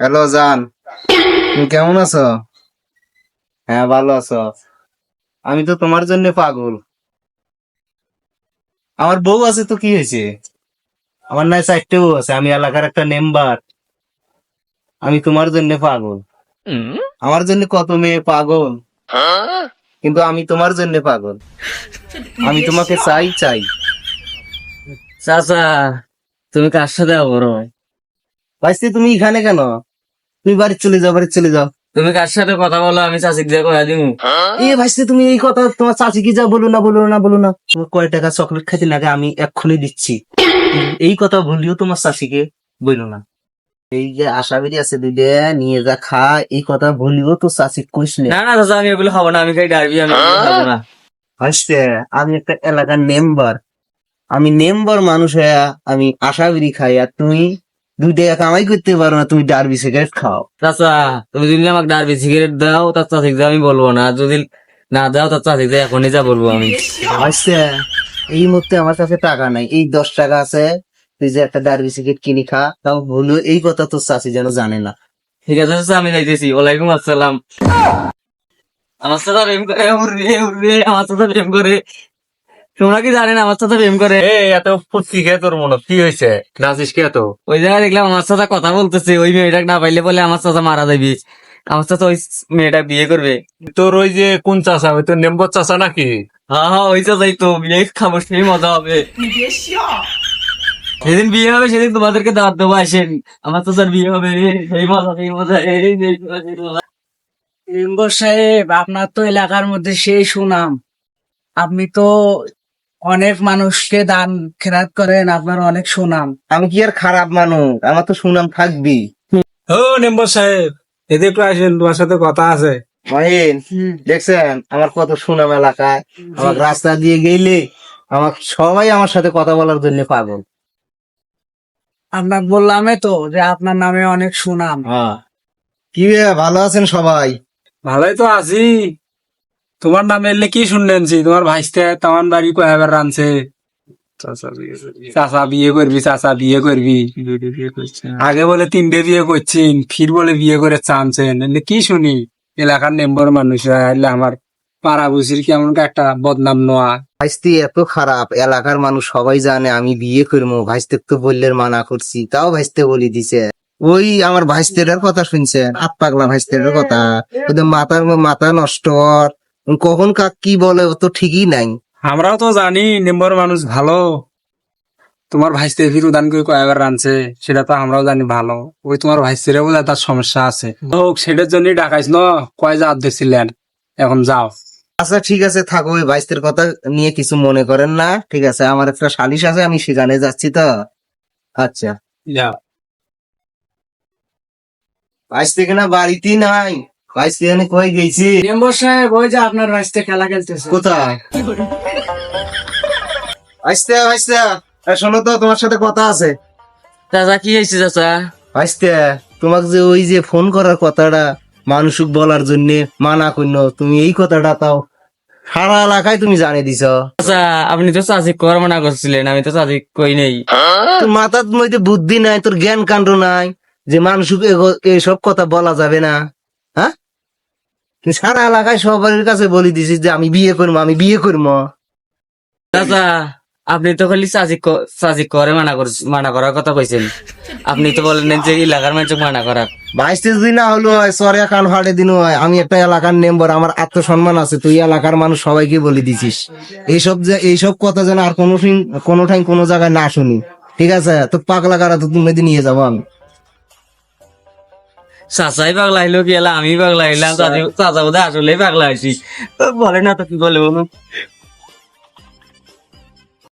Hello জান, তুমি কেমন আছো? হ্যাঁ, ভালো আছো? আমি তো তোমার জন্য পাগল। আমার বউ আছে তো কি হয়েছে? আমার নাই 4টে বউ আছে, আমি এলাকার একটা মেম্বার। আমি তোমার জন্য পাগল। আমার জন্য কত মেয়ে পাগল, কিন্তু আমি তোমার জন্য পাগল। আমি তোমাকে চাই চাই। চাচা, তুমি কার সাথে আবরো? ভাইস্তি, তুমি এখানে কেন? তুমি বাড়ি চলে যাও, বাড়ি চলে যাও। তুমি কার সাথে কথা বলো, আমি চাচিক দিয়ে কয়া দিমু। এ ভাইস্তি, তুমি এই কথা তোমার চাচি কি যা বলো না, বলো না, বলো না। তোমার কয় টাকা চকলেট খাইতে লাগে আমি এক্ষুনি দিচ্ছি। এই কথা বলিও তোমার চাচিকে বলো না। এই যে আশা বেরি আছে দুইটা, নিয়ে যা খা, এই কথা বলিও তো চাচি কইস না। না না চাচা, আমি এগুলো খাবো না, আমি খাই ডারবি, আমি এগুলো খাবো না। হাসতে, আমি একটা এলাকার মেম্বার। আমি মেম্বার মানুষ হয়ে আমি আশা বেরি খাই, আর তুমি 2 টাকা কামাই করতে পারো না, তুমি ডারবি সিগারেট খাও। চাচা, তুমি যদি আমাকে ডারবি সিগারেট দাও তার চাচিক দিয়ে আমি বলবো না, আর যদি না দাও তার চাচিক দিয়ে এখনই যা বলবো আমি। হাসতে, এই মুহূর্তে আমার কাছে টাকা নাই, এই 10 টাকা আছে, তুই যে একটা ডারবি সিগারেট কিনে খা। তাও বলো, এই কথা তো চাচি যেন জানে না। ঠিক আছে চাচা, আমি যাইতেছি। ওয়ালাইকুম আসসালাম। আমার সাথে প্রেম করে, উড়বে উড়বে, আমার সাথে প্রেম করে। তোমরা কি জানেন আমার সাথে প্রেম করে? এত ফুর্তি খেয়ে তোর মনে কি হয়েছে? নাচিস কে তো? ওই জায়গায় দেখলাম আমার সাথে কথা বলতেছে, ওই মেয়েটাকে না পাইলে বলে আমার সাথে মারা যাবি। আমার সাথে ওই মেয়েটা বিয়ে করবে। তোর ওই যে কোন চাষা, ওই তোর নেম্বর চাষা নাকি? হ্যাঁ হ্যাঁ, ওই চাচাই তো, বিয়ে খাবো, সেই মজা হবে। সেদিন বিয়ে হবে, সেদিন তোমাদেরকে দাওয়াত দেবো, আসেন। আমার চাচার বিয়ে হবে, সেই মজা, সেই মজা, এই সেই মজা, সেই মজা। মেম্বার সাহেব, আপনার তো এলাকার মধ্যে সেই সুনাম। আপনি তো অনেক মানুষকে দান খেরাত করেন, আপনার অনেক সুনাম। আমি কি আর খারাপ মানুষ? আমার তো সুনাম থাকবি। ও নেম্বর সাহেব, এদিকে একটু আসেন, তোমার সাথে কথা আছে। মহিন, দেখছেন আমার কত সুনাম এলাকায়? আমার রাস্তা দিয়ে গেলে আমার সবাই আমার সাথে কথা বলার জন্য পাগল। আপনার বললামই তো যে আপনার নামে অনেক সুনাম। কি রে, ভালো আছেন সবাই? ভালোই তো আছি। তোমার নামে এলে কি শুনলেনছি, তোমার ভাইস্তে তোমার বাড়ি কয়েকবার রানছে। চাচা বিয়ে করবি, চাচা বিয়ে করবি। আগে বলে 3টে বিয়ে করছেন, ফির বলে বিয়ে করে চানছেন। এলে কি শুনি, এলাকার মেম্বার মানুষরা এলে আমার পাড়া বুঝির কেমন একটা বদনাম নোয়া। ভাইস্তি এত খারাপ, এলাকার মানুষ সবাই জানে আমি বিয়ে করবো। ভাইস্তে তো বললে মানা করছি, তাও ভাইস্তে বলি দিছে। ওই আমার ভাইস্তের কথা শুনছেন, আত পাগলা ভাইস্তের কথা। ওদের মাথা নষ্ট ওর। কখন কাক কি বলে ও তো ঠিকই নাই। আমরাও তো জানি নেম্বর মানুষ ভালো, তোমার ভাইস্তে ফির উদান করে কয়েকবার রানছে, সেটা তো আমরাও জানি ভালো। ওই তোমার ভাইস্তেরে বলে তার সমস্যা আছে, হোক সেটার জন্যই ডাকাইছ ন, কয় জাত দিছিলেন, এখন যাও। আচ্ছা ঠিক আছে, থাকো, ওই ভাইস্তের কথা নিয়ে কিছু মনে করেন না। ঠিক আছে, আমার একটা সালিশ আছে, আমি সেখানে যাচ্ছি তো। আচ্ছা, যাও। ভাইস্তে কিনা বাড়িতেই নাই। ভাইস্তে এখানে কই গেছি? মেম্বার সাহেব, ওই যে আপনার ভাইস্তে খেলা খেলতেছে। কোথায়? ভাইস্তে, ভাইস্তে, শোনো তো, তোমার সাথে কথা আছে। চাচা, কি হয়েছে চাচা? ভাইস্তে, তোমাকে যে ওই যে ফোন করার কথাটা মানুষক বলার জন্য মানা করলো, তুমি এই কথাটা তাও সারা এলাকায় তুমি জানিয়ে দিছ। চাচা, আপনি তো চাচিক কর মানা করছিলেন, আমি তো চাচিক কই নেই। তোর মাথার মধ্যে বুদ্ধি নাই, তোর জ্ঞান কাণ্ড নাই যে মানুষক এসব কথা বলা যাবে না। হ্যাঁ, তুই সারা এলাকায় সবার কাছে বলি দিছিস যে আমি বিয়ে করবো, আমি বিয়ে করবো। চাচা, আপনি তো খালি চাচিক করে মানা করার কথা কইছেন। আপনি তো বলেন যে এলাকার মানুষ মানা করার। বাইশে যদি না হলো হয়, সরিয়া কান ফাটে দিন হয়। আমি একটা এলাকার মেম্বার, আমার আত্মসম্মান আছে। তুই এলাকার মানুষ সবাইকে বলে দিছিস এইসব কথা যেন আর কোনো ঠাই কোনো জায়গায় না শুনি। ঠিক আছে, তো পাগলা কারা তো তুমি নিয়ে যাবো আমি। চাচাই পাগলা হইলো কি এলা, আমি পাগলা হইলাম? চাচা বোধহয় আসলেই পাগলা হয়েছি। বলে না তো কি বলে বলুন।